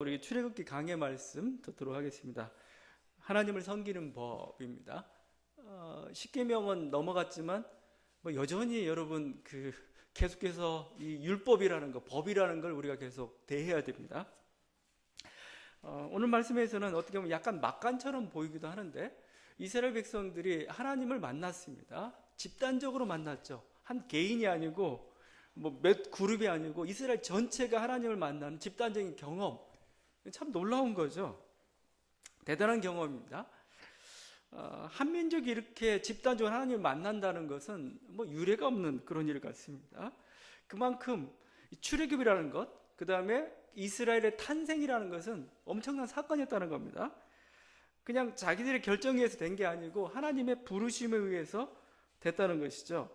우리 출애굽기 강해 말씀 듣도록 하겠습니다. 하나님을 섬기는 법입니다. 십계명은 넘어갔지만 여전히 여러분 계속해서 이 율법이라는 거, 법이라는 걸 우리가 계속 대해야 됩니다. 오늘 말씀에서는 어떻게 보면 약간 막간처럼 보이기도 하는데 이스라엘 백성들이 하나님을 만났습니다. 집단적으로 만났죠. 한 개인이 아니고 몇 그룹이 아니고 이스라엘 전체가 하나님을 만나는 집단적인 경험. 참 놀라운 거죠. 대단한 경험입니다. 한 민족이 이렇게 집단적으로 하나님을 만난다는 것은 유례가 없는 그런 일 같습니다. 그만큼 출애굽이라는 것, 그 다음에 이스라엘의 탄생이라는 것은 엄청난 사건이었다는 겁니다. 그냥 자기들의 결정에 의해서 된 게 아니고 하나님의 부르심에 의해서 됐다는 것이죠.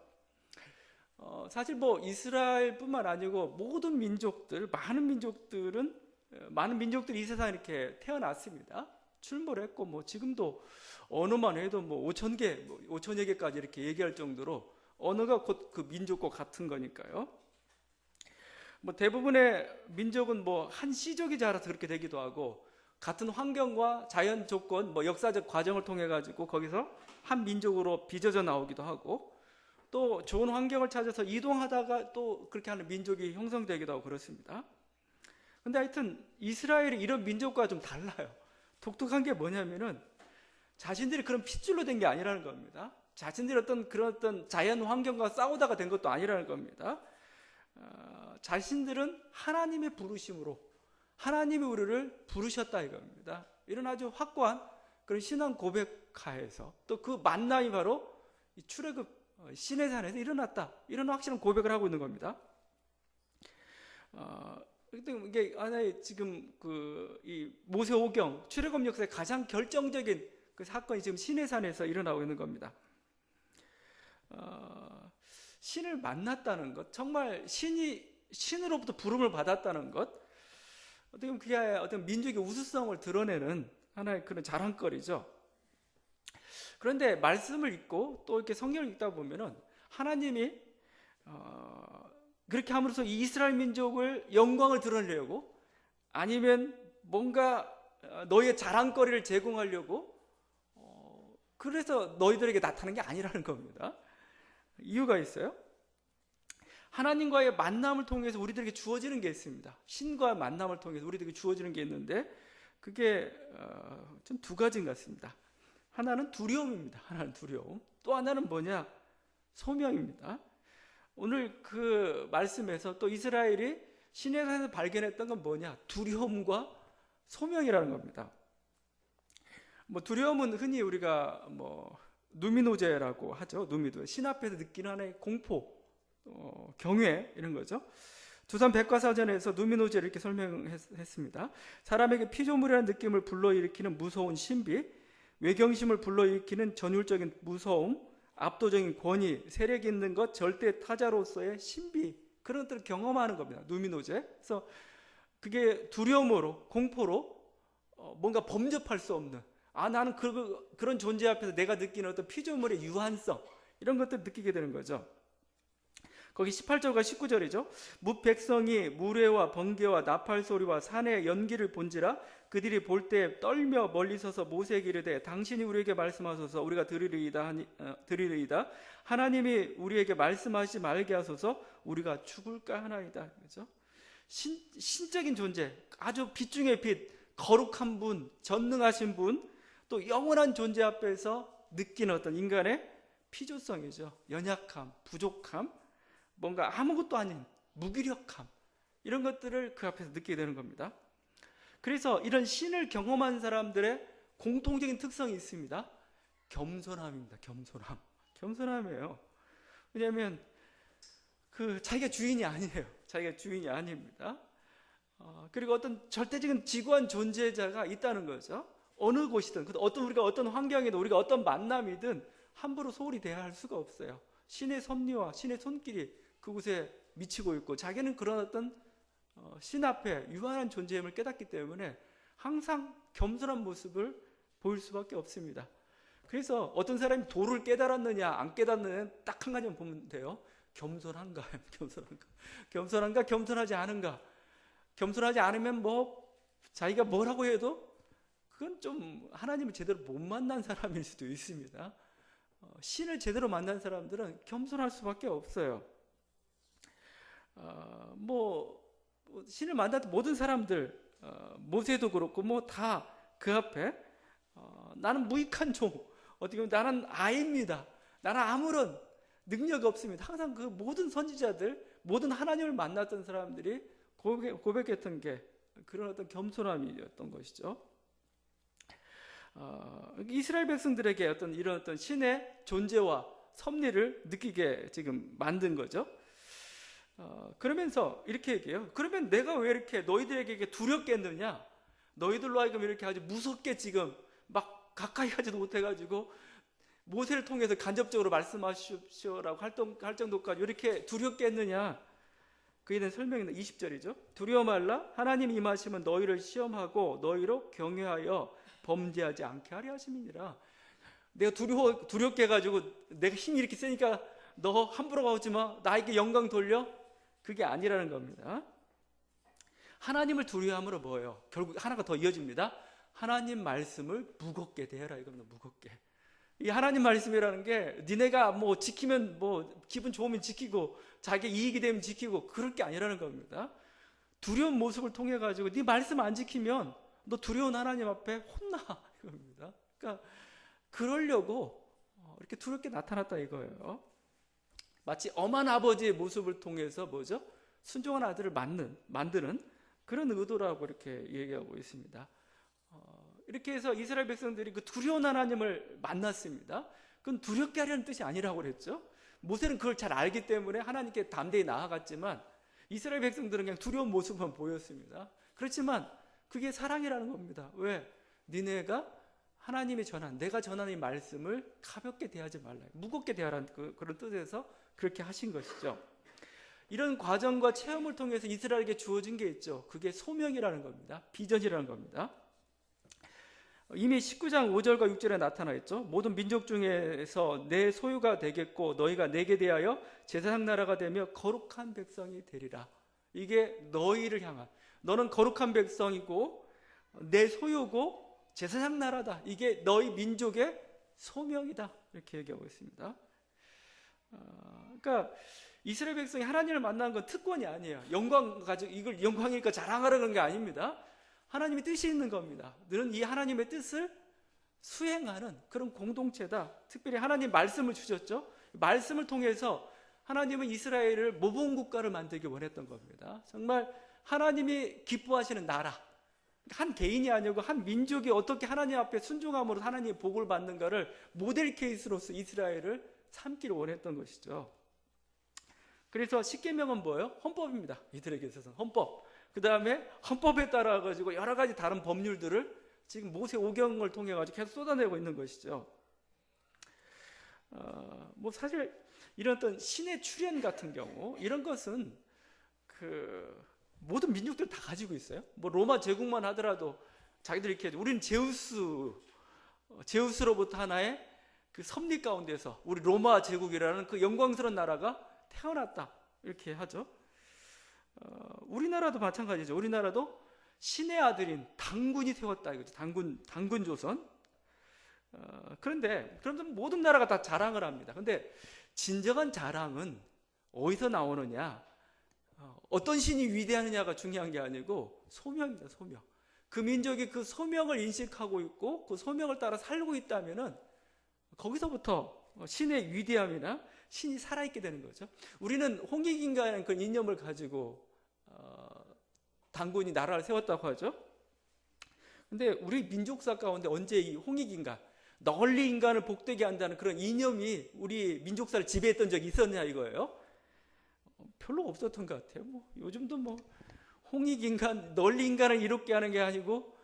사실 이스라엘뿐만 아니고 모든 민족들, 많은 민족들이 이 세상에 이렇게 태어났습니다. 출몰했고 지금도 언어만 해도 5천여 개까지 이렇게 얘기할 정도로 언어가 곧 그 민족과 같은 거니까요. 대부분의 민족은 한 시족이 자라서 그렇게 되기도 하고 같은 환경과 자연 조건, 역사적 과정을 통해 가지고 거기서 한 민족으로 빚어져 나오기도 하고 또 좋은 환경을 찾아서 이동하다가 또 그렇게 하는 민족이 형성되기도 하고 그렇습니다. 근데 하여튼 이스라엘이 이런 민족과 좀 달라요. 독특한 게 뭐냐면은 자신들이 그런 핏줄로 된 게 아니라는 겁니다. 자신들이 어떤 자연 환경과 싸우다가 된 것도 아니라는 겁니다. 자신들은 하나님의 부르심으로 하나님이 우리를 부르셨다 이겁니다. 이런 아주 확고한 그런 신앙 고백하에서 또 그 만남이 바로 이 출애굽 시내산에서 일어났다. 이런 확실한 고백을 하고 있는 겁니다. 이게 하나의 지금 이 모세오경 출애굽 역사의 가장 결정적인 그 사건이 지금 시내산에서 일어나고 있는 겁니다. 신을 만났다는 것, 정말 신으로부터 부름을 받았다는 것, 어떻게 보면 그게 어떤 민족의 우수성을 드러내는 하나의 그런 자랑거리죠. 그런데 말씀을 읽고 또 이렇게 성경을 읽다 보면은 하나님이 그렇게 함으로써 이 이스라엘 민족을 영광을 드러내려고 아니면 뭔가 너희의 자랑거리를 제공하려고 그래서 너희들에게 나타나는 게 아니라는 겁니다. 이유가 있어요. 하나님과의 만남을 통해서 우리들에게 주어지는 게 있습니다. 신과의 만남을 통해서 우리들에게 주어지는 게 있는데 그게 좀 두 가지인 것 같습니다. 하나는 두려움입니다. 하나는 두려움. 또 하나는 뭐냐? 소명입니다. 오늘 그 말씀에서 또 이스라엘이 시내산에서 발견했던 건 뭐냐? 두려움과 소명이라는 겁니다. 두려움은 흔히 우리가 누미노제라고 하죠. 누미노제. 신 앞에서 느끼는 하나의 공포, 경외 이런 거죠. 두산 백과사전에서 누미노제를 이렇게 설명했습니다. 사람에게 피조물이라는 느낌을 불러일으키는 무서운 신비, 외경심을 불러일으키는 전율적인 무서움, 압도적인 권위, 세력이 있는 것, 절대 타자로서의 신비, 그런 것들을 경험하는 겁니다. 누미노제. 그래서 그게 두려움으로, 공포로 뭔가 범접할 수 없는, 나는 그런 존재 앞에서 내가 느끼는 어떤 피조물의 유한성, 이런 것들을 느끼게 되는 거죠. 거기 18절과 19절이죠. 뭇백성이 무례와 번개와 나팔 소리와 산의 연기를 본지라 그들이 볼 때 떨며 멀리 서서 모세에게 이르되 당신이 우리에게 말씀하소서 우리가 들으리이다. 하나님이 우리에게 말씀하시지 말게 하소서 우리가 죽을까 하나이다. 그렇죠? 신적인 존재, 아주 빛 중의 빛, 거룩한 분, 전능하신 분, 또 영원한 존재 앞에서 느끼는 어떤 인간의 피조성이죠. 연약함, 부족함, 뭔가 아무것도 아닌 무기력함, 이런 것들을 그 앞에서 느끼게 되는 겁니다. 그래서 이런 신을 경험한 사람들의 공통적인 특성이 있습니다. 겸손함입니다. 겸손함이에요. 왜냐하면 자기가 주인이 아니에요. 자기가 주인이 아닙니다. 그리고 어떤 절대적인 지구한 존재자가 있다는 거죠. 어느 곳이든 우리가 어떤 환경이든 우리가 어떤 만남이든 함부로 소홀히 대할 수가 없어요. 신의 섭리와 신의 손길이 그곳에 미치고 있고 자기는 그런 어떤 신 앞에 유한한 존재임을 깨닫기 때문에 항상 겸손한 모습을 보일 수밖에 없습니다. 그래서 어떤 사람이 도를 깨달았느냐 안 깨달느냐 딱 한 가지만 보면 돼요. 겸손한가 겸손하지 않은가. 겸손하지 않으면 자기가 뭐라고 해도 그건 좀 하나님을 제대로 못 만난 사람일 수도 있습니다. 신을 제대로 만난 사람들은 겸손할 수밖에 없어요. 신을 만났던 모든 사람들, 모세도 그렇고 다 그 앞에 나는 무익한 종, 어떻게 보면 나는 아입니다. 나는 아무런 능력이 없습니다. 항상 그 모든 선지자들, 모든 하나님을 만났던 사람들이 고백했던 게 그런 어떤 겸손함이었던 것이죠. 이스라엘 백성들에게 이런 어떤 신의 존재와 섭리를 느끼게 지금 만든 거죠. 그러면서 이렇게 얘기해요. 그러면 내가 왜 이렇게 너희들에게 두렵겠느냐? 너희들로 하여금 이렇게 아주 무섭게 지금 막 가까이 가지도 못해가지고 모세를 통해서 간접적으로 말씀하십시오라고 할 정도까지 이렇게 두렵겠느냐? 그에 대한 설명이 20절이죠. 두려워 말라. 하나님 임하시면 너희를 시험하고 너희로 경외하여 범죄하지 않게 하려 하심이니라. 내가 두렵게 해가지고 내가 힘이 이렇게 세니까 너 함부로 가오지 마, 나에게 영광 돌려, 그게 아니라는 겁니다. 하나님을 두려워함으로 뭐예요? 결국 하나가 더 이어집니다. 하나님 말씀을 무겁게 대하라, 이겁니다. 무겁게. 이 하나님 말씀이라는 게 니네가 지키면 기분 좋으면 지키고 자기 이익이 되면 지키고 그럴 게 아니라는 겁니다. 두려운 모습을 통해 가지고 네 말씀 안 지키면 너 두려운 하나님 앞에 혼나, 이겁니다. 그러니까 그러려고 이렇게 두렵게 나타났다 이거예요. 마치 엄한 아버지의 모습을 통해서 순종한 아들을 만드는 그런 의도라고 이렇게 얘기하고 있습니다. 이렇게 해서 이스라엘 백성들이 그 두려운 하나님을 만났습니다. 그건 두렵게 하려는 뜻이 아니라고 그랬죠. 모세는 그걸 잘 알기 때문에 하나님께 담대히 나아갔지만 이스라엘 백성들은 그냥 두려운 모습만 보였습니다. 그렇지만 그게 사랑이라는 겁니다. 왜? 니네가 하나님이 내가 전하는 이 말씀을 가볍게 대하지 말라, 무겁게 대하라는 그런 뜻에서 그렇게 하신 것이죠. 이런 과정과 체험을 통해서 이스라엘에게 주어진 게 있죠. 그게 소명이라는 겁니다. 비전이라는 겁니다. 이미 19장 5절과 6절에 나타나 있죠. 모든 민족 중에서 내 소유가 되겠고 너희가 내게 대하여 제사장 나라가 되며 거룩한 백성이 되리라. 이게 너희를 향한, 너는 거룩한 백성이고 내 소유고 제사장 나라다. 이게 너희 민족의 소명이다. 이렇게 얘기하고 있습니다. 그러니까 이스라엘 백성이 하나님을 만난 건 특권이 아니에요. 영광 가지고 이걸 영광이니까 자랑하라는 게 아닙니다. 하나님의 뜻이 있는 겁니다. 너는 이 하나님의 뜻을 수행하는 그런 공동체다. 특별히 하나님 말씀을 주셨죠. 말씀을 통해서 하나님은 이스라엘을 모범 국가를 만들기 원했던 겁니다. 정말 하나님이 기뻐하시는 나라, 한 개인이 아니고 한 민족이 어떻게 하나님 앞에 순종함으로 하나님의 복을 받는가를 모델 케이스로서 이스라엘을 삼기를 원했던 것이죠. 그래서 십계명은 뭐예요? 헌법입니다. 이들에게 있어서는 헌법. 그 다음에 헌법에 따라 가지고 여러 가지 다른 법률들을 지금 모세 오경을 통해 가지고 계속 쏟아내고 있는 것이죠. 사실 이런 어떤 신의 출현 같은 경우 이런 것은 모든 민족들 다 가지고 있어요. 로마 제국만 하더라도 자기들이 이렇게 우리는 제우스로부터 하나의 그 섭리 가운데서 우리 로마 제국이라는 그 영광스러운 나라가 태어났다 이렇게 하죠. 우리나라도 마찬가지죠. 우리나라도 신의 아들인 당군이 세웠다 이거죠. 당군 조선. 그런데 모든 나라가 다 자랑을 합니다. 그런데 진정한 자랑은 어디서 나오느냐? 어떤 신이 위대하느냐가 중요한 게 아니고 소명입니다. 소명. 그 민족이 그 소명을 인식하고 있고 그 소명을 따라 살고 있다면은 거기서부터 신의 위대함이나 신이 살아있게 되는 거죠. 우리는 홍익인간의 그 이념을 가지고 당군이 나라를 세웠다고 하죠. 근데 우리 민족사 가운데 언제 이 홍익인간, 널리 인간을 복되게 한다는 그런 이념이 우리 민족사를 지배했던 적이 있었냐 이거예요. 별로 없었던 것 같아요. 요즘도 홍익인간, 널리 인간을 이롭게 하는 게 아니고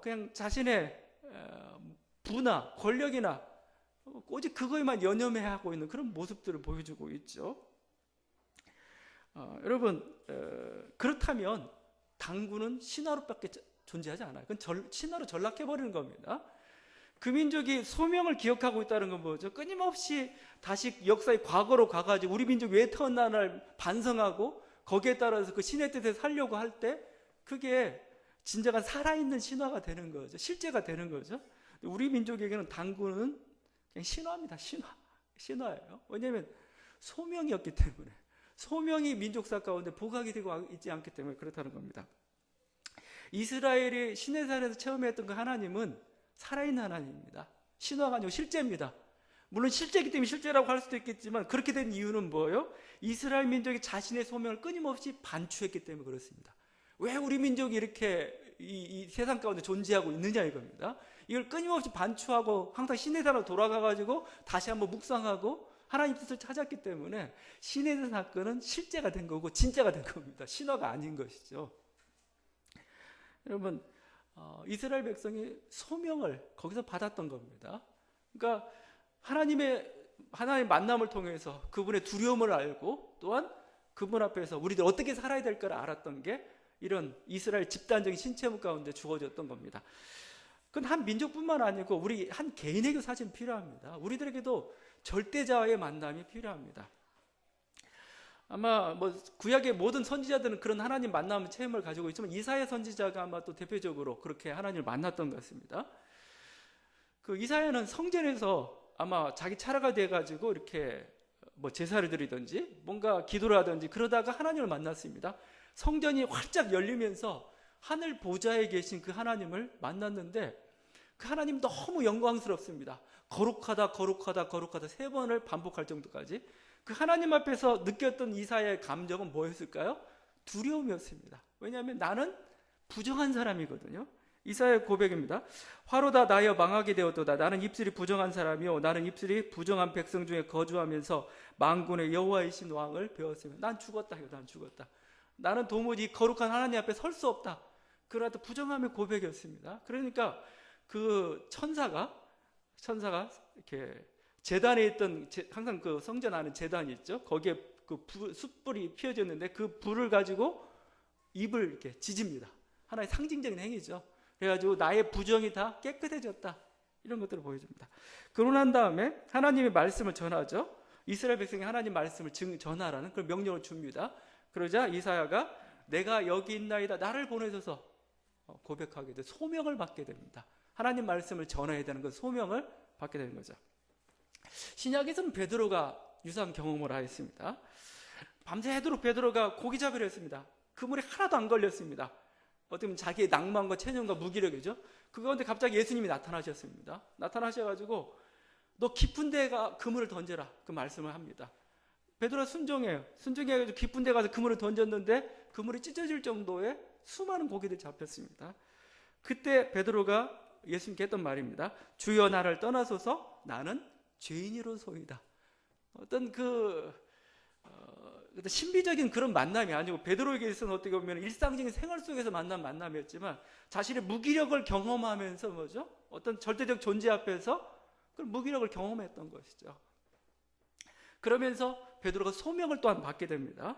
그냥 자신의 부나 권력이나 오직 그거에만 연연해하고 있는 그런 모습들을 보여주고 있죠. 여러분, 그렇다면 당군은 신화로밖에 존재하지 않아요. 그건 신화로 전락해버리는 겁니다. 그 민족이 소명을 기억하고 있다는 건 뭐죠? 끊임없이 다시 역사의 과거로 가가지고 우리 민족이 왜 태어나를 반성하고 거기에 따라서 그 신의 뜻에 살려고 할 때 그게 진정한 살아있는 신화가 되는 거죠. 실제가 되는 거죠. 우리 민족에게는 당구는 그냥 신화입니다. 신화예요. 왜냐하면 소명이었기 때문에, 소명이 민족사 가운데 보각이 되고 있지 않기 때문에 그렇다는 겁니다. 이스라엘이 시내산에서 체험했던 그 하나님은 살아있는 하나님입니다. 신화가 아니고 실제입니다. 물론 실제이기 때문에 실제라고 할 수도 있겠지만, 그렇게 된 이유는 뭐예요? 이스라엘 민족이 자신의 소명을 끊임없이 반추했기 때문에 그렇습니다. 왜 우리 민족이 이렇게 이 세상 가운데 존재하고 있느냐 이겁니다. 이걸 끊임없이 반추하고 항상 시내산으로 돌아가가지고 다시 한번 묵상하고 하나님 뜻을 찾았기 때문에 시내산 사건은 실제가 된 거고 진짜가 된 겁니다. 신화가 아닌 것이죠. 여러분, 이스라엘 백성이 소명을 거기서 받았던 겁니다. 그러니까 하나님의 만남을 통해서 그분의 두려움을 알고, 또한 그분 앞에서 우리들 어떻게 살아야 될까를 알았던 게 이런 이스라엘 집단적인 신체문 가운데 주어졌던 겁니다. 그건 한 민족뿐만 아니고 우리 한 개인에게도 사실 필요합니다. 우리들에게도 절대자와의 만남이 필요합니다. 아마 구약의 모든 선지자들은 그런 하나님 만남 체험을 가지고 있지만, 이사야 선지자가 아마 또 대표적으로 그렇게 하나님을 만났던 것 같습니다. 그 이사야는 성전에서 아마 자기 차례가 돼가지고 이렇게 제사를 드리든지 뭔가 기도를 하든지 그러다가 하나님을 만났습니다. 성전이 활짝 열리면서 하늘 보좌에 계신 그 하나님을 만났는데, 그 하나님 너무 영광스럽습니다. 거룩하다 거룩하다 거룩하다 3번을 반복할 정도까지. 그 하나님 앞에서 느꼈던 이사야의 감정은 뭐였을까요? 두려움이었습니다. 왜냐하면 나는 부정한 사람이거든요. 이사야의 고백입니다. 화로다 나여 망하게 되었도다. 나는 입술이 부정한 사람이요, 나는 입술이 부정한 백성 중에 거주하면서 만군의 여호와이신 왕을 배웠으며, 난 죽었다. 난 죽었다. 나는 도무지 거룩한 하나님 앞에 설 수 없다. 그러나 부정함의 고백이었습니다. 그러니까 그 천사가 이렇게 제단에 있던, 항상 그 성전 안에 제단이 있죠. 거기에 그 숯불이 피어졌는데 그 불을 가지고 입을 이렇게 지집니다. 하나의 상징적인 행위죠. 그래가지고 나의 부정이 다 깨끗해졌다. 이런 것들을 보여줍니다. 그러고 난 다음에 하나님의 말씀을 전하죠. 이스라엘 백성이 하나님 말씀을 전하라는 그런 명령을 줍니다. 그러자 이사야가 내가 여기 있나이다, 나를 보내셔서 고백하게 돼 소명을 받게 됩니다. 하나님 말씀을 전해야 되는 그 소명을 받게 되는 거죠. 신약에서는 베드로가 유사한 경험을 하였습니다. 밤새도록 베드로가 고기 잡이를 했습니다. 그물에 하나도 안 걸렸습니다. 어떻게 보면 자기의 낭만과 체념과 무기력이죠. 그 가운데 갑자기 예수님이 나타나셨습니다. 나타나셔가지고 너 깊은 데가 그물을 던져라, 그 말씀을 합니다. 베드로가 순종해요. 순종해가지고 깊은 데 가서 그물을 던졌는데 그물이 찢어질 정도의 수많은 고기들이 잡혔습니다. 그때 베드로가 예수님께 했던 말입니다. 주여 나를 떠나소서, 나는 죄인이로소이다. 어떤 신비적인 그런 만남이 아니고, 베드로에게 있어서는 어떻게 보면 일상적인 생활 속에서 만난 만남이었지만, 자신의 무기력을 경험하면서 어떤 절대적 존재 앞에서 그 무기력을 경험했던 것이죠. 그러면서 베드로가 소명을 또한 받게 됩니다.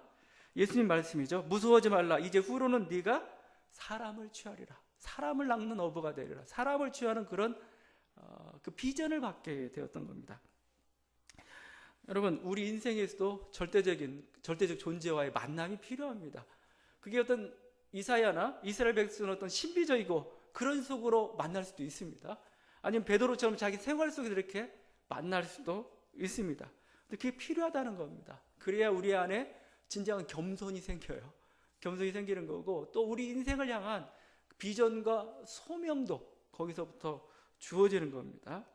예수님 말씀이죠. 무서워하지 말라. 이제 후로는 네가 사람을 취하리라. 사람을 낚는 어부가 되리라. 사람을 취하는 그런 그 비전을 받게 되었던 겁니다. 여러분, 우리 인생에서도 절대적 존재와의 만남이 필요합니다. 그게 어떤 이사야나 이스라엘 백성은 어떤 신비적이고 그런 속으로 만날 수도 있습니다. 아니면 베드로처럼 자기 생활 속에서 이렇게 만날 수도 있습니다. 근데 그게 필요하다는 겁니다. 그래야 우리 안에 진정한 겸손이 생겨요. 겸손이 생기는 거고, 또 우리 인생을 향한 비전과 소명도 거기서부터 주어지는 겁니다.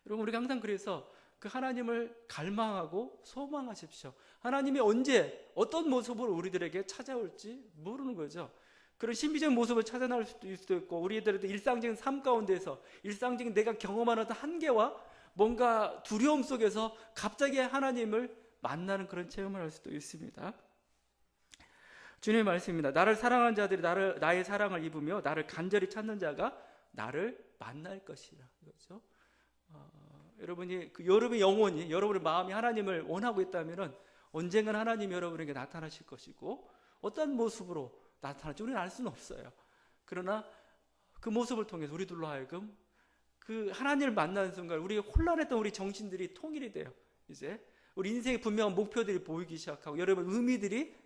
여러분, 우리가 항상 그래서 그 하나님을 갈망하고 소망하십시오. 하나님이 언제 어떤 모습으로 우리들에게 찾아올지 모르는 거죠. 그런 신비적인 모습을 찾아낼 수도 있고, 우리들의 일상적인 삶 가운데서 일상적인 내가 경험하는 어떤 한계와 뭔가 두려움 속에서 갑자기 하나님을 만나는 그런 체험을 할 수도 있습니다. 주님의 말씀입니다. 나를 사랑하는 자들이 나의 사랑을 입으며 나를 간절히 찾는 자가 나를 만날 것이라. 그렇죠? 여러분이 여러분의 영혼이, 여러분의 마음이 하나님을 원하고 있다면 언젠간 하나님이 여러분에게 나타나실 것이고, 어떤 모습으로 나타날지 우리는 알 수는 없어요. 그러나 그 모습을 통해서 우리들로 하여금 그 하나님을 만나는 순간 우리 혼란했던 우리 정신들이 통일이 돼요. 이제 우리 인생의 분명한 목표들이 보이기 시작하고 여러분 의미들이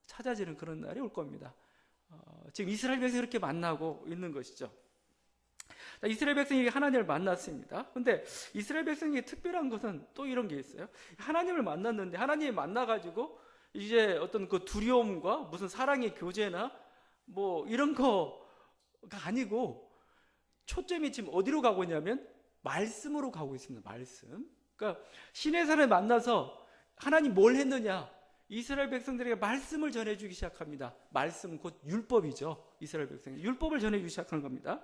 찾아지는 그런 날이 올 겁니다. 지금 이스라엘 백성이 이렇게 만나고 있는 것이죠. 이스라엘 백성이 하나님을 만났습니다. 근데 이스라엘 백성이 특별한 것은 또 이런 게 있어요. 하나님을 만났는데 하나님이 만나가지고 이제 어떤 그 두려움과 무슨 사랑의 교제나 뭐 이런 거가 아니고 초점이 지금 어디로 가고 있냐면 말씀으로 가고 있습니다. 말씀. 그러니까 신의 산을 만나서 하나님 뭘 했느냐? 이스라엘 백성들에게 말씀을 전해주기 시작합니다. 말씀 곧 율법이죠. 이스라엘 백성이 율법을 전해주기 시작한 겁니다.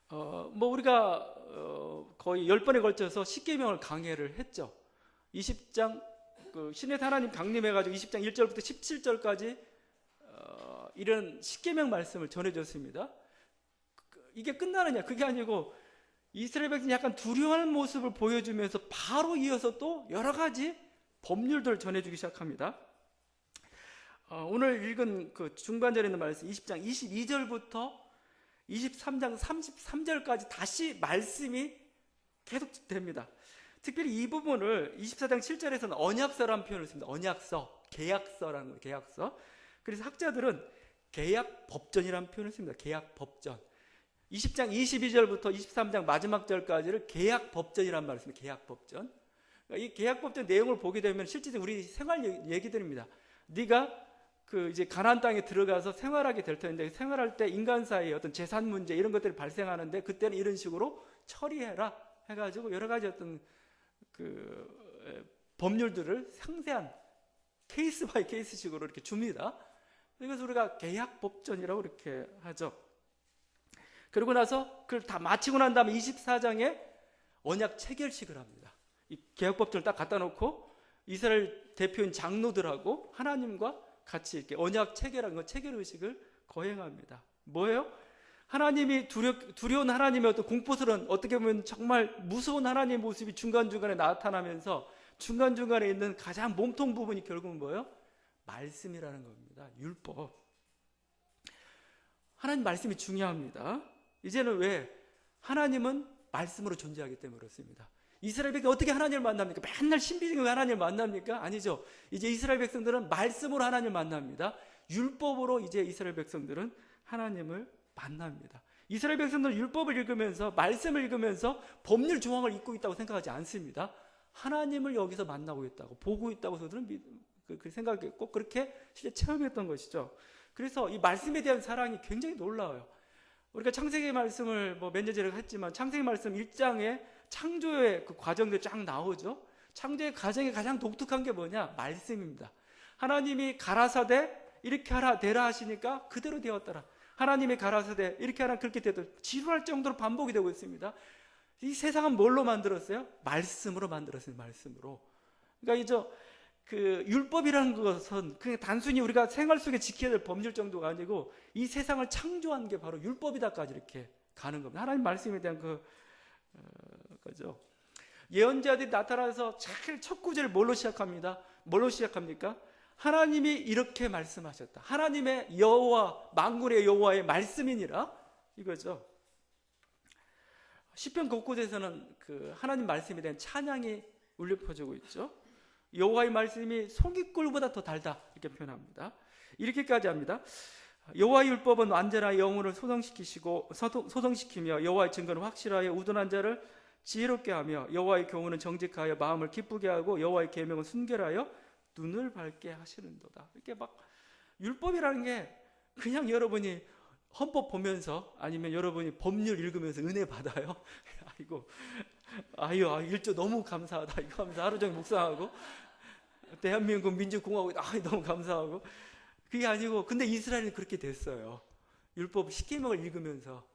뭐 우리가 거의 10번에 걸쳐서 십계명을 강해를 했죠. 20장 그 신의 하나님 강림해가지고 20장 1절부터 17절까지 이런 십계명 말씀을 전해줬습니다. 이게 끝나느냐? 그게 아니고 이스라엘 백성이 약간 두려워하는 모습을 보여주면서 바로 이어서 또 여러 가지 법률들을 전해주기 시작합니다. 오늘 읽은 그 중반절에 있는 말씀 20장 22절부터 23장 33절까지 다시 말씀이 계속됩니다. 특별히 이 부분을 24장 7절에서는 언약서라는 표현을 씁니다. 언약서, 계약서라는 거예요. 계약서. 그래서 학자들은 계약법전이라는 표현을 씁니다. 계약법전. 20장 22절부터 23장 마지막 절까지를 계약법전이라는 말을 씁니다. 계약법전. 그러니까 이 계약법전 내용을 보게 되면 실제적으로 우리 생활 얘기들입니다. 네가 그 이제 가나안 땅에 들어가서 생활하게 될 텐데 생활할 때 인간 사이에 어떤 재산 문제 이런 것들이 발생하는데 그때는 이런 식으로 처리해라 해가지고 여러 가지 어떤 그 법률들을 상세한 케이스 바이 케이스식으로 이렇게 줍니다. 그래서 우리가 계약법전이라고 이렇게 하죠. 그러고 나서 그걸 다 마치고 난 다음에 24장에 언약 체결식을 합니다. 이 계약법전을 딱 갖다 놓고 이스라엘 대표인 장로들하고 하나님과 같이 이렇게 언약 체결한 거 체결 의식을 거행합니다. 뭐예요? 하나님이 두려운 하나님의 어떤 공포스러운 어떻게 보면 정말 무서운 하나님의 모습이 중간중간에 나타나면서 중간중간에 있는 가장 몸통 부분이 결국은 뭐예요? 말씀이라는 겁니다. 율법. 하나님 말씀이 중요합니다. 이제는 왜? 하나님은 말씀으로 존재하기 때문에 그렇습니다. 이스라엘 백성이 어떻게 하나님을 만납니까? 맨날 신비적인 하나님을 만납니까? 아니죠. 이제 이스라엘 백성들은 말씀으로 하나님을 만납니다. 율법으로 이제 이스라엘 백성들은 하나님을 만납니다. 이스라엘 백성들은 율법을 읽으면서 말씀을 읽으면서 법률 조항을 읽고 있다고 생각하지 않습니다. 하나님을 여기서 만나고 있다고 보고 있다고 저들은 생각했고 그렇게 실제 체험했던 것이죠. 그래서 이 말씀에 대한 사랑이 굉장히 놀라워요. 우리가 창세기 말씀을 뭐 몇 년 전에 했지만 창세기 말씀 1장에 창조의 그 과정들이 쫙 나오죠. 창조의 과정이 가장 독특한 게 뭐냐? 말씀입니다. 하나님이 가라사대 이렇게 하라 되라 하시니까 그대로 되었더라. 하나님이 가라사대 이렇게 하라 그렇게 되었더라. 지루할 정도로 반복이 되고 있습니다. 이 세상은 뭘로 만들었어요? 말씀으로 만들었어요. 말씀으로. 그러니까 이제 그 율법이라는 것은 그냥 단순히 우리가 생활 속에 지켜야 될 법률 정도가 아니고 이 세상을 창조한 게 바로 율법이다까지 이렇게 가는 겁니다. 하나님 말씀에 대한 거죠. 예언자들이 나타나서 제일 첫 구절을 뭘로 시작합니다? 뭘로 시작합니까? 하나님이 이렇게 말씀하셨다. 하나님의 여호와 만군의 여호와의 말씀이니라 이거죠. 시편 곳곳에서는 그 하나님 말씀에 대한 찬양이 울려 퍼지고 있죠. 여호와의 말씀이 송이꿀보다 더 달다 이렇게 표현합니다. 이렇게까지 합니다. 여호와의 율법은 완전한 영혼을 소성시키며 여호와의 증거는 확실하여 우둔한 자를 지혜롭게 하며 여호와의 교훈은 정직하여 마음을 기쁘게 하고 여호와의 계명은 순결하여 눈을 밝게 하시는도다. 이렇게 막 율법이라는 게 그냥 여러분이 헌법 보면서 아니면 여러분이 법률 읽으면서 은혜 받아요. 아이고 일조 너무 감사하다 이거 하면서 하루 종일 묵상하고 대한민국 민주공화국 너무 감사하고 그게 아니고 근데 이스라엘은 그렇게 됐어요. 율법 십계명을 읽으면서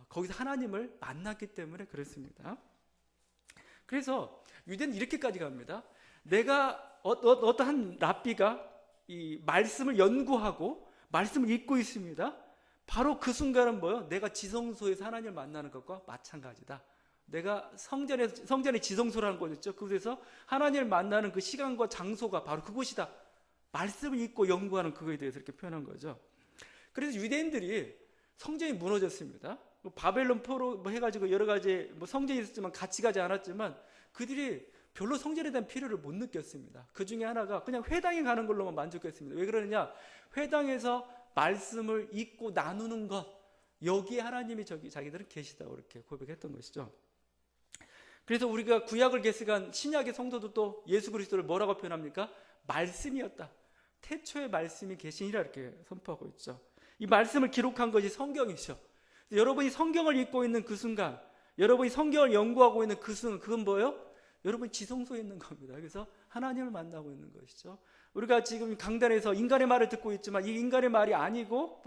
거기서 하나님을 만났기 때문에 그렇습니다. 그래서 유대는 이렇게까지 갑니다. 내가 어떠한 랍비가 이 말씀을 연구하고 말씀을 읽고 있습니다. 바로 그 순간은 뭐예요? 내가 지성소에서 하나님을 만나는 것과 마찬가지다. 내가 성전의 지성소라는 곳 있죠. 그곳에서 하나님을 만나는 그 시간과 장소가 바로 그곳이다. 말씀을 읽고 연구하는 그거에 대해서 이렇게 표현한 거죠. 그래서 유대인들이 성전이 무너졌습니다. 바벨론 포로 해가지고 여러 가지 성전이 있었지만 같이 가지 않았지만 그들이 별로 성전에 대한 필요를 못 느꼈습니다. 그 중에 하나가 그냥 회당에 가는 걸로만 만족했습니다. 왜 그러느냐? 회당에서 말씀을 읽고 나누는 것, 여기에 하나님이 자기들은 계시다고 이렇게 고백했던 것이죠. 그래서 우리가 구약을 계승한 신약의 성도도 예수 그리스도를 뭐라고 표현합니까? 말씀이었다. 태초에 말씀이 계시니라 이렇게 선포하고 있죠. 이 말씀을 기록한 것이 성경이죠. 여러분이 성경을 읽고 있는 그 순간, 여러분이 성경을 연구하고 있는 그 순간, 그건 뭐예요? 여러분이 지성소에 있는 겁니다. 그래서 하나님을 만나고 있는 것이죠. 우리가 지금 강단에서 인간의 말을 듣고 있지만 이 인간의 말이 아니고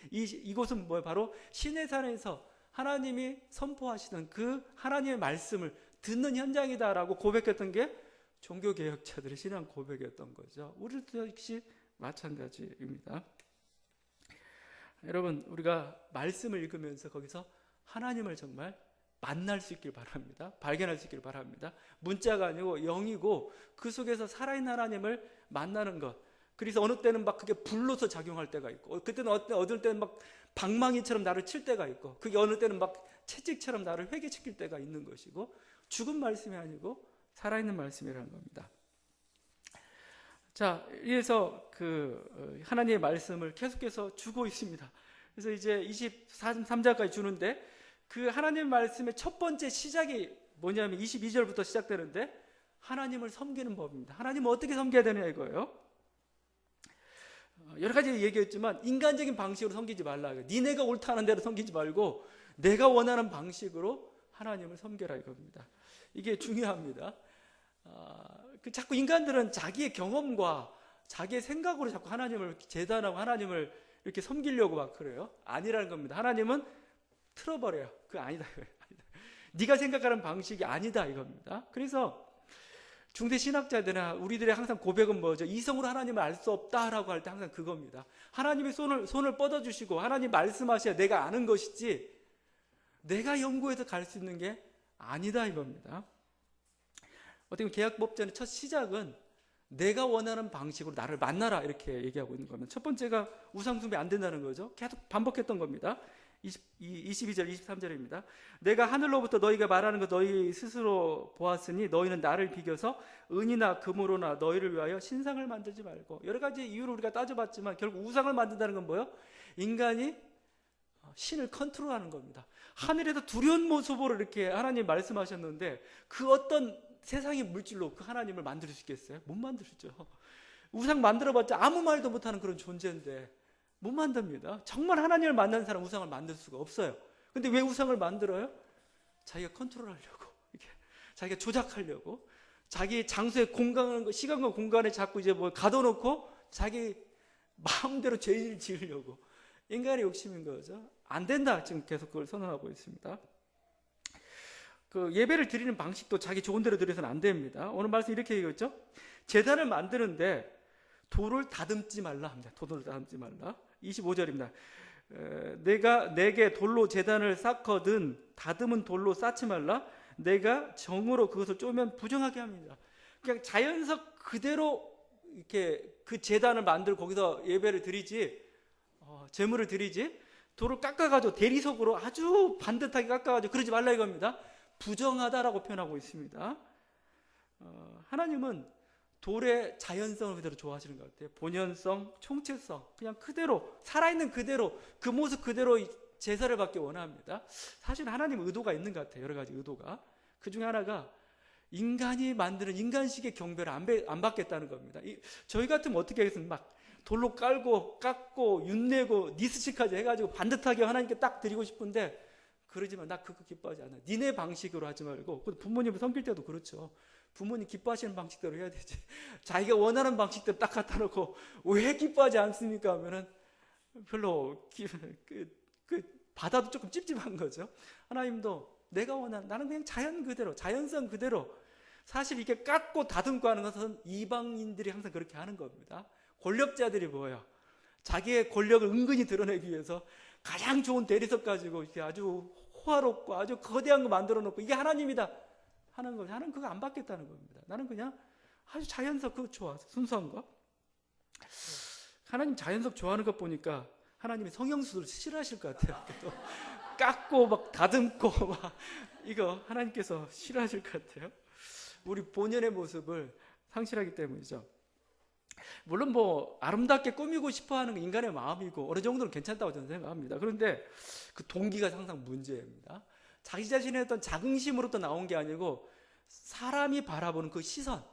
이곳은 뭐예요? 바로 신의 산에서 하나님이 선포하시는 그 하나님의 말씀을 듣는 현장이다라고 고백했던 게 종교개혁자들의 신앙 고백이었던 거죠. 우리도 역시 마찬가지입니다. 여러분, 우리가 말씀을 읽으면서 거기서 하나님을 정말 만날 수 있길 바랍니다. 발견할 수 있길 바랍니다. 문자가 아니고 영이고 그 속에서 살아있는 하나님을 만나는 것. 그래서 어느 때는 막 그게 불로서 작용할 때가 있고, 그때는 어느 때는 막 방망이처럼 나를 칠 때가 있고, 그게 어느 때는 막 채찍처럼 나를 회개시킬 때가 있는 것이고, 죽은 말씀이 아니고 살아있는 말씀이라는 겁니다. 자, 이래서 그 하나님의 말씀을 계속해서 주고 있습니다. 그래서 이제 23장까지 주는데, 그 하나님의 말씀의 첫 번째 시작이 뭐냐면 22절부터 시작되는데, 하나님을 섬기는 법입니다. 하나님을 어떻게 섬겨야 되느냐 이거예요. 여러 가지 얘기했지만 인간적인 방식으로 섬기지 말라. 니네가 옳다는 대로 섬기지 말고 내가 원하는 방식으로 하나님을 섬겨라 이겁니다. 이게 중요합니다. 자꾸 인간들은 자기의 경험과 자기의 생각으로 자꾸 하나님을 재단하고 하나님을 이렇게 섬기려고 막 그래요. 아니라는 겁니다. 하나님은 틀어버려요. 그거 아니다. 네가 생각하는 방식이 아니다 이겁니다. 그래서 중세 신학자들이나 우리들의 항상 고백은 뭐죠? 이성으로 하나님을 알 수 없다라고 할 때 항상 그겁니다. 하나님이 손을 뻗어주시고 하나님 말씀하셔야 내가 아는 것이지 내가 연구해서 갈 수 있는 게 아니다 이겁니다. 어떻게 보면 개혁법전의 첫 시작은 내가 원하는 방식으로 나를 만나라 이렇게 얘기하고 있는 겁니다. 첫 번째가 우상숭배 안 된다는 거죠. 계속 반복했던 겁니다. 22절 23절입니다. 내가 하늘로부터 너희가 말하는 것 너희 스스로 보았으니 너희는 나를 비겨서 은이나 금으로나 너희를 위하여 신상을 만들지 말고. 여러 가지 이유로 우리가 따져봤지만 결국 우상을 만든다는 건 뭐예요? 인간이 신을 컨트롤하는 겁니다. 하늘에서 두려운 모습으로 이렇게 하나님 말씀하셨는데 그 어떤 세상의 물질로 그 하나님을 만들 수 있겠어요? 못 만들죠. 우상 만들어봤자 아무 말도 못하는 그런 존재인데 못 만듭니다. 정말 하나님을 만난 사람 우상을 만들 수가 없어요. 근데 왜 우상을 만들어요? 자기가 컨트롤하려고, 이렇게 자기가 조작하려고, 자기 장소에 시간과 공간에 자꾸 이제 뭐 가둬놓고 자기 마음대로 죄를 지으려고. 인간의 욕심인 거죠. 안 된다. 지금 계속 그걸 선언하고 있습니다. 그 예배를 드리는 방식도 자기 좋은 대로 드려서는 안 됩니다. 오늘 말씀 이렇게 얘기했죠. 제단을 만드는데 돌을 다듬지 말라 합니다. 돌을 다듬지 말라. 25절입니다. 내가 내게 돌로 제단을 쌓거든 다듬은 돌로 쌓지 말라. 내가 정으로 그것을 쪼면 부정하게 합니다. 그냥 자연석 그대로 이렇게 그 제단을 만들고 거기서 예배를 드리지, 제물을 드리지, 돌을 깎아가지고 대리석으로 아주 반듯하게 깎아가지고 그러지 말라 이겁니다. 부정하다라고 표현하고 있습니다. 하나님은 돌의 자연성을 그대로 좋아하시는 것 같아요. 본연성, 총체성, 그냥 그대로 살아있는 그대로 그 모습 그대로 제사를 받기 원합니다. 사실 하나님 의도가 있는 것 같아요. 여러 가지 의도가. 그 중에 하나가 인간이 만드는 인간식의 경배를 안 받겠다는 겁니다. 저희 같으면 어떻게 하겠습니까? 막 돌로 깔고 깎고 윤내고 니스치까지 해가지고 반듯하게 하나님께 딱 드리고 싶은데 그러지만 나 그거 기뻐하지 않아. 니네 방식으로 하지 말고. 부모님을 섬길 때도 그렇죠. 부모님 기뻐하시는 방식대로 해야 되지. 자기가 원하는 방식대로 딱 갖다 놓고 왜 기뻐하지 않습니까? 하면은 별로 받아도 조금 찝찝한 거죠. 하나님도 내가 원하는, 나는 그냥 자연 그대로, 자연성 그대로. 사실 이렇게 깎고 다듬고 하는 것은 이방인들이 항상 그렇게 하는 겁니다. 권력자들이 뭐예요? 자기의 권력을 은근히 드러내기 위해서 가장 좋은 대리석 가지고 이렇게 아주 호화롭고 아주 거대한 거 만들어 놓고 이게 하나님이다 하는 거, 나는 그거 안 받겠다는 겁니다. 나는 그냥 아주 자연석 그거 좋아, 순수한 거. 하나님 자연석 좋아하는 것 보니까 하나님이 성형수술 싫어하실 것 같아요. 또 깎고 막 다듬고 막 이거 하나님께서 싫어하실 것 같아요. 우리 본연의 모습을 상실하기 때문이죠. 물론 뭐 아름답게 꾸미고 싶어하는 건 인간의 마음이고 어느 정도는 괜찮다고 저는 생각합니다. 그런데 그 동기가 항상 문제입니다. 자기 자신의 어떤 자긍심으로부터 나온 게 아니고 사람이 바라보는 그 시선,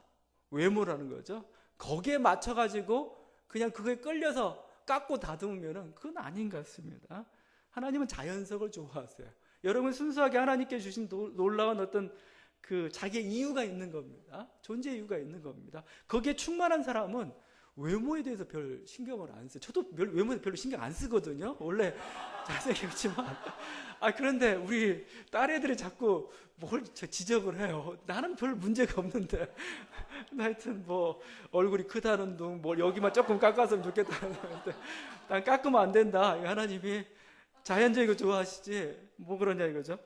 외모라는 거죠. 거기에 맞춰가지고 그냥 그거에 끌려서 깎고 다듬으면은 그건 아닌 것 같습니다. 하나님은 자연석을 좋아하세요. 여러분 순수하게 하나님께 주신 놀라운 어떤 그 자기의 이유가 있는 겁니다. 존재 이유가 있는 겁니다. 거기에 충만한 사람은 외모에 대해서 별 신경을 안 써요. 저도 외모에 별로 신경 안 쓰거든요. 원래 잘생겼지만. 그런데 우리 딸애들이 자꾸 뭘 지적을 해요. 나는 별 문제가 없는데. 하여튼 뭐 얼굴이 크다는 둥, 뭘 여기만 조금 깎았으면 좋겠다는 건데 난 깎으면 안 된다. 하나님이 자연적이고 좋아하시지 뭐 그러냐 이거죠.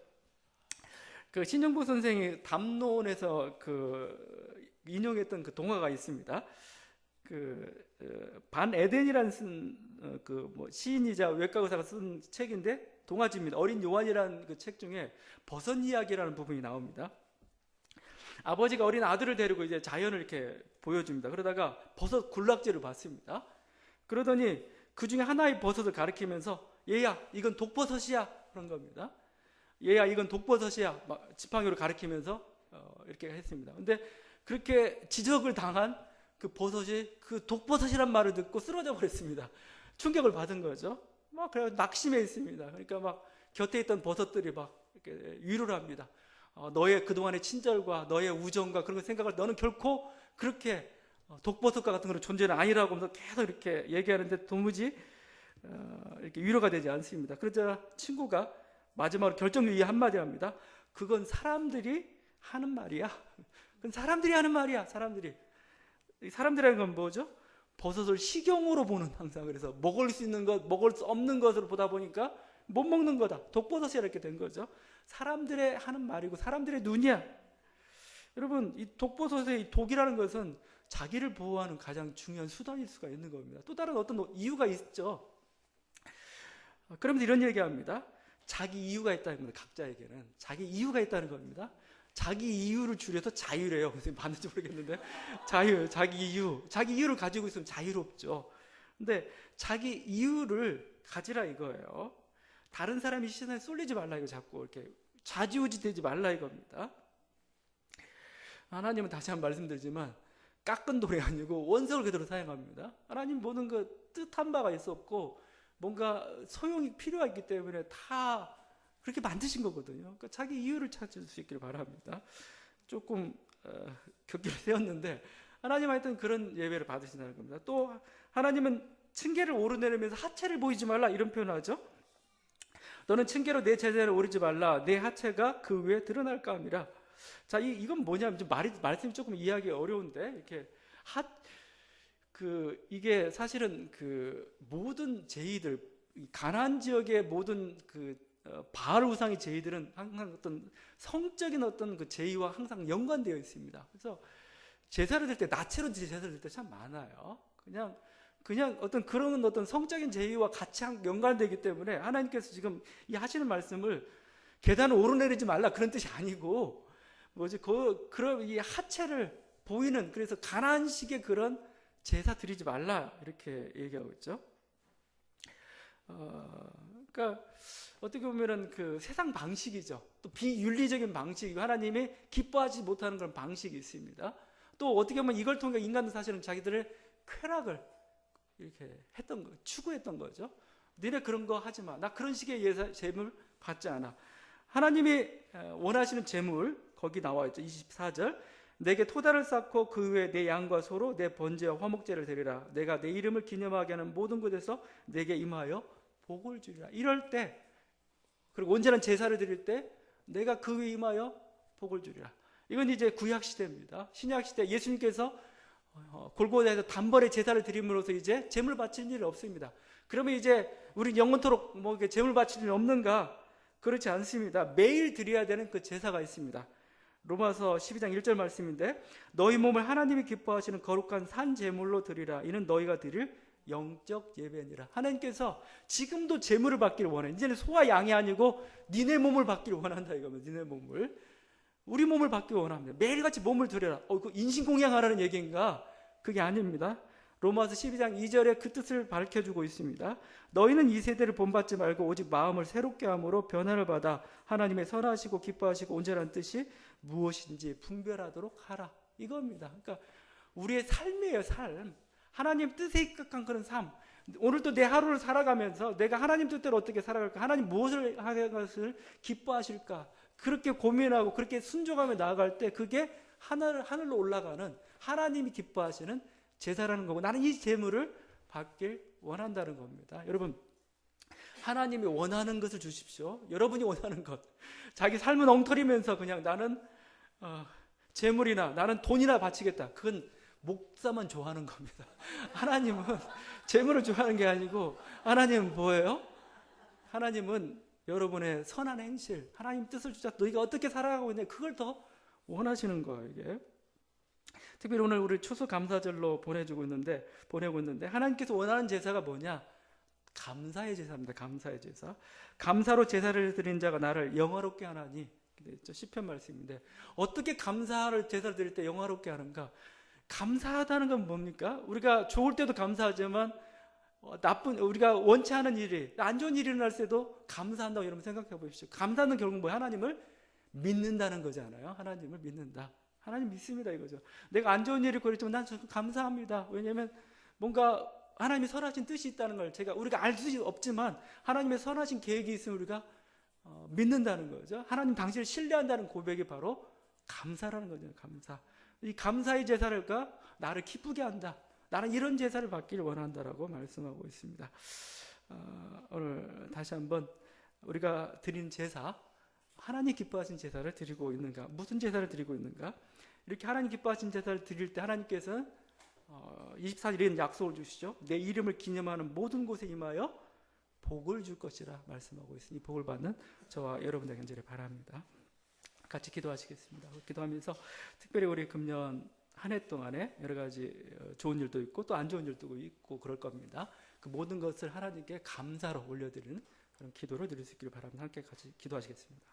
그 신영보 선생이 담론에서 그 인용했던 그 동화가 있습니다. 반 에덴이라는 뭐 시인이자 외과 의사가 쓴 책인데 동화집입니다. 어린 요한이라는 그 책 중에 버섯 이야기라는 부분이 나옵니다. 아버지가 어린 아들을 데리고 이제 자연을 이렇게 보여줍니다. 그러다가 버섯 군락지를 봤습니다. 그러더니 그 중에 하나의 버섯을 가리키면서 얘야 이건 독버섯이야 그런 겁니다. 얘야 이건 독버섯이야 막 지팡이로 가리키면서 이렇게 했습니다. 근데 그렇게 지적을 당한 그 버섯이 그 독버섯이란 말을 듣고 쓰러져 버렸습니다. 충격을 받은 거죠. 막 그래 낙심해 있습니다. 그러니까 막 곁에 있던 버섯들이 막 이렇게 위로를 합니다. 너의 그동안의 친절과 너의 우정과 그런 생각을 너는 결코 그렇게 독버섯과 같은 그런 존재는 아니라고 하면서 계속 이렇게 얘기하는데 도무지 이렇게 위로가 되지 않습니다. 그러자 친구가 마지막으로 결정적인 한마디 합니다. 그건 사람들이 하는 말이야. 그건 사람들이 하는 말이야. 사람들이라는 건 뭐죠? 버섯을 식용으로 보는 항상. 그래서 먹을 수 있는 것, 먹을 수 없는 것으로 보다 보니까 못 먹는 거다. 독버섯이 이렇게 된 거죠. 사람들의 하는 말이고 사람들의 눈이야. 여러분 이 독버섯의 이 독이라는 것은 자기를 보호하는 가장 중요한 수단일 수가 있는 겁니다. 또 다른 어떤 이유가 있죠. 그러면서 이런 얘기합니다. 자기 이유가 있다는 겁니다. 각자에게는 자기 이유가 있다는 겁니다. 자기 이유를 줄여서 자유래요. 선생님 봤는지 모르겠는데 자기 이유를 가지고 있으면 자유롭죠. 근데 자기 이유를 가지라 이거예요. 다른 사람이 시선에 쏠리지 말라 이거 자꾸 이렇게 좌지우지 되지 말라 이겁니다. 하나님은 다시 한번 말씀드리지만 깎은 돌이 아니고 원석을 그대로 사용합니다. 하나님 모든 그 뜻한 바가 있었고 뭔가 소용이 필요하기 때문에 다 그렇게 만드신 거거든요. 그러니까 자기 이유를 찾을 수 있기를 바랍니다. 조금 격기를 세웠는데 하나님 하여튼 그런 예배를 받으신다는 겁니다. 또 하나님은 층계를 오르내리면서 하체를 보이지 말라 이런 표현을 하죠. 너는 층계로 내 제자를 오르지 말라 내 하체가 그 위에 드러날까 함이라. 자, 이건 뭐냐면 좀 말씀이 조금 이해하기 어려운데 이렇게 이게 사실은 그 모든 제의들 가나안 지역의 모든 바알 우상의 제의들은 항상 어떤 성적인 어떤 그 제의와 항상 연관되어 있습니다. 그래서 제사를 드릴 때 나체로 제사를 드릴 때 참 많아요. 그냥 어떤 그런 어떤 성적인 제의와 같이 연관되기 때문에 하나님께서 지금 이 하시는 말씀을 계단을 오르내리지 말라 그런 뜻이 아니고 그런 이 하체를 보이는 그래서 가나안식의 그런 제사 드리지 말라 이렇게 얘기하고 있죠. 그러니까 어떻게 보면은 그 세상 방식이죠. 또 비윤리적인 방식이고 하나님이 기뻐하지 못하는 그런 방식이 있습니다. 또 어떻게 보면 이걸 통해 인간도 사실은 자기들의 쾌락을 이렇게 추구했던 거죠. 너네 그런 거 하지 마. 나 그런 식의 제물 받지 않아. 하나님이 원하시는 제물 거기 나와 있죠. 24절. 내게 토다를 쌓고 그 위에 내 양과 소로 내 번제와 화목제를 드리라. 내가 내 이름을 기념하게 하는 모든 곳에서 내게 임하여 복을 주리라. 이럴 때 그리고 온전한 제사를 드릴 때 내가 그 위에 임하여 복을 주리라. 이건 이제 구약 시대입니다. 신약 시대 예수님께서 골고다에서 단번에 제사를 드림으로써 이제 제물 바칠 일이 없습니다. 그러면 이제 우리 영원토록 제물 바칠 일이 없는가? 그렇지 않습니다. 매일 드려야 되는 그 제사가 있습니다. 로마서 12장 1절 말씀인데 너희 몸을 하나님이 기뻐하시는 거룩한 산 제물로 드리라. 이는 너희가 드릴 영적 예배니라. 하나님께서 지금도 제물을 받기를 원해. 이제는 소와 양이 아니고 니네 몸을 받기를 원한다 이겁니다. 니네 몸을. 우리 몸을 받기 원합니다. 매일같이 몸을 드려라. 그 인신공양하라는 얘기인가? 그게 아닙니다. 로마서 12장 2절에 그 뜻을 밝혀주고 있습니다. 너희는 이 세대를 본받지 말고 오직 마음을 새롭게 함으로 변화를 받아 하나님의 선하시고 기뻐하시고 온전한 뜻이 무엇인지 분별하도록 하라. 이겁니다. 그러니까 우리의 삶이에요, 삶. 하나님 뜻에 입각한 그런 삶. 오늘도 내 하루를 살아가면서 내가 하나님 뜻대로 어떻게 살아갈까? 하나님 무엇을 하는 것을 기뻐하실까? 그렇게 고민하고 그렇게 순종하며 나아갈 때 그게 하늘로 올라가는 하나님이 기뻐하시는 제사라는 거고, 나는 이 제물을 받길 원한다는 겁니다. 여러분, 하나님이 원하는 것을 주십시오. 여러분이 원하는 것. 자기 삶은 엉터리면서 그냥 나는 재물이나 나는 돈이나 바치겠다. 그건 목사만 좋아하는 겁니다. 하나님은 재물을 좋아하는 게 아니고, 하나님은 뭐예요? 하나님은 여러분의 선한 행실, 하나님 뜻을 주자. 너희가 어떻게 살아가고 있냐, 그걸 더 원하시는 거예요, 이게. 특별히 오늘 우리 추수감사절로 보내고 있는데 하나님께서 원하는 제사가 뭐냐? 감사의 제사입니다. 감사의 제사. 감사로 제사를 드린 자가 나를 영화롭게 하나니. 시편 말씀인데, 어떻게 감사를 제사를 드릴 때 영화롭게 하는가? 감사하다는 건 뭡니까? 우리가 좋을 때도 감사하지만 우리가 원치 않은 일이, 안 좋은 일이 일어날 때도 감사한다고 여러분 생각해 보십시오. 감사는 결국 뭐예요? 하나님을 믿는다는 거잖아요. 하나님을 믿는다. 하나님 믿습니다, 이거죠. 내가 안 좋은 일이 있지만 난 감사합니다. 왜냐하면 뭔가 하나님의 선하신 뜻이 있다는 걸 우리가 알 수 없지만 하나님의 선하신 계획이 있으면 우리가 믿는다는 거죠. 하나님 당신을 신뢰한다는 고백이 바로 감사라는 거죠. 감사. 이 감사의 제사를가 나를 기쁘게 한다. 나는 이런 제사를 받기를 원한다라고 말씀하고 있습니다. 오늘 다시 한번 우리가 드린 제사, 하나님 기뻐하신 제사를 드리고 있는가? 무슨 제사를 드리고 있는가? 이렇게 하나님 기뻐하신 제사를 드릴 때 하나님께서는 24일에는 약속을 주시죠. 내 이름을 기념하는 모든 곳에 임하여 복을 줄 것이라 말씀하고 있으니 복을 받는 저와 여러분들 간절히 바랍니다. 같이 기도하시겠습니다. 기도하면서 특별히 우리 금년 한 해 동안에 여러 가지 좋은 일도 있고 또 안 좋은 일도 있고 그럴 겁니다. 그 모든 것을 하나님께 감사로 올려드리는 그런 기도를 드릴 수 있기를 바랍니다. 함께 같이 기도하시겠습니다.